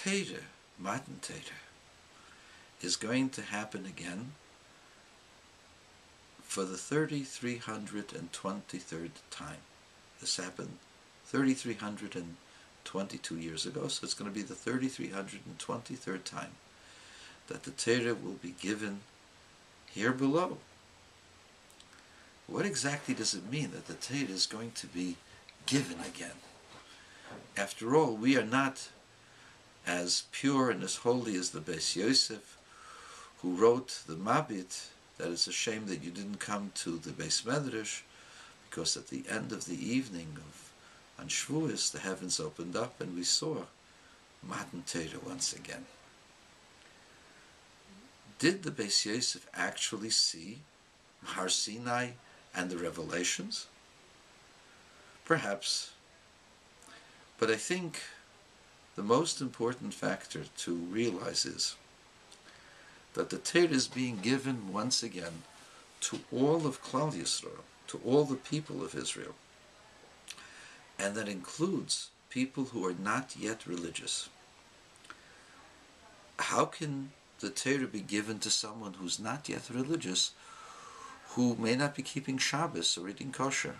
Torah, Mattan Torah, is going to happen again for the 3323rd time. This happened 3322 years ago, so it's going to be the 3323rd time that the Torah will be given here below. What exactly does it mean that the Torah is going to be given again? After all, we are not as pure and as holy as the Beis Yosef, who wrote the Mabit that it's a shame that you didn't come to the Beis Medrash, because at the end of the evening on Shavuos, the heavens opened up and we saw Mattan Torah once again. Did the Beis Yosef actually see Har Sinai and the revelations? Perhaps. But I think the most important factor to realize is that the Torah is being given once again to all of Klal Yisrael, to all the people of Israel. And that includes people who are not yet religious. How can the Torah be given to someone who's not yet religious, who may not be keeping Shabbos or eating kosher,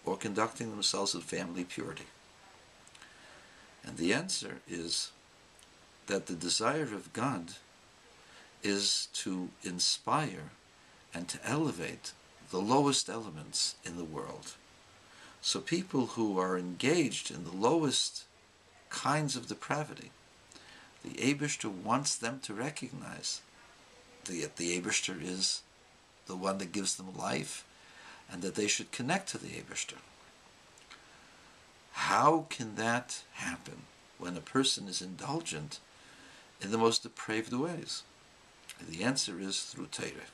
or conducting themselves with family purity? And the answer is that the desire of God is to inspire and to elevate the lowest elements in the world. So people who are engaged in the lowest kinds of depravity, the Eibishter wants them to recognize that the Eibishter is the one that gives them life, and that they should connect to the Eibishter. How can that happen when a person is indulgent in the most depraved ways? And the answer is through Torah.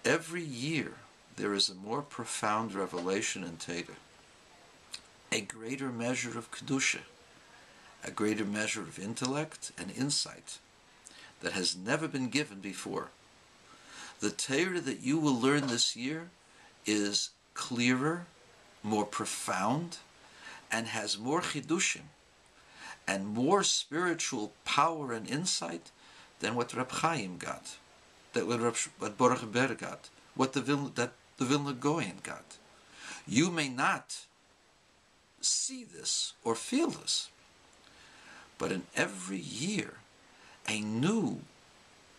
Every year there is a more profound revelation in Torah, a greater measure of Kedusha, a greater measure of intellect and insight that has never been given before. The Torah that you will learn this year is clearer, more profound, and has more chidushim and more spiritual power and insight than what Reb Chaim got, what Baruch Ber got, what the Vilna Gaon got. You may not see this or feel this, but in every year a new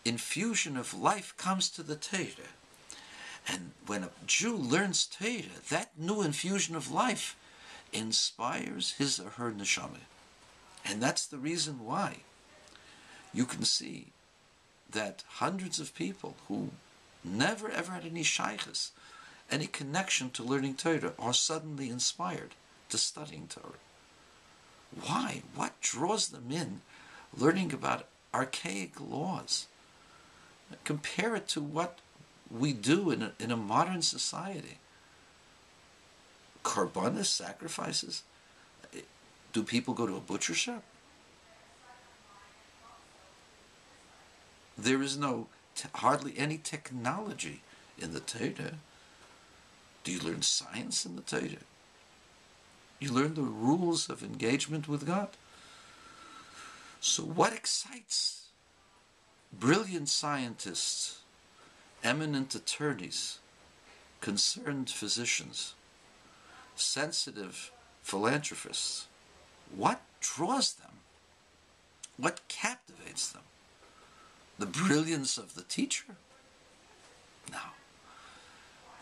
infusion of life comes to the Torah. And when a Jew learns Torah, that new infusion of life inspires his or her neshama. And that's the reason why you can see that hundreds of people who never ever had any shaykhs, any connection to learning Torah, are suddenly inspired to studying Torah. Why? What draws them in learning about archaic laws? Compare it to what we do in a modern society. Korbanos, sacrifices. Do people go to a butcher shop? There is hardly any technology in the Torah. Do you learn science in the Torah? You learn the rules of engagement with God. So what excites brilliant scientists, eminent attorneys, concerned physicians, sensitive philanthropists? What draws them? What captivates them? The brilliance of the teacher? No.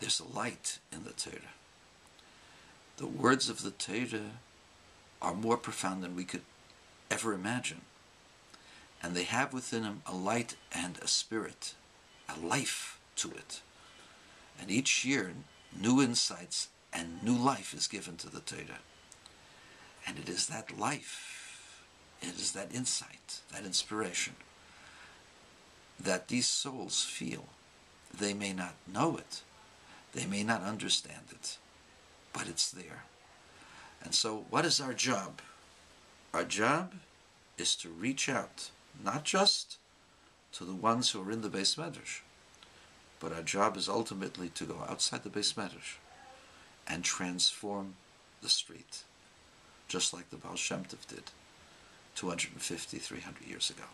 There's a light in the Torah. The words of the Torah are more profound than we could ever imagine. And they have within them a light and a spirit, a life to it. And each year, new insights and new life is given to the Torah. And it is that life, it is that insight, that inspiration, that these souls feel. They may not know it, they may not understand it, but it's there. And so what is our job? Our job is to reach out, not just to the ones who are in the Beis Medrash, but our job is ultimately to go outside the Beis Medrash and transform the street, just like the Baal Shem Tov did, 250, 300 years ago.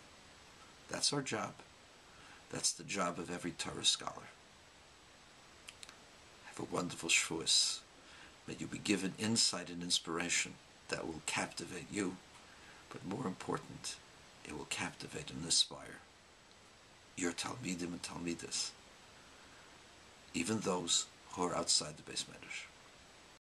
That's our job. That's the job of every Torah scholar. Have a wonderful Shavuos. May you be given insight and inspiration that will captivate you, but more important, it will captivate and inspire your Talmidim and Talmidas, even those who are outside the Beis Medrash.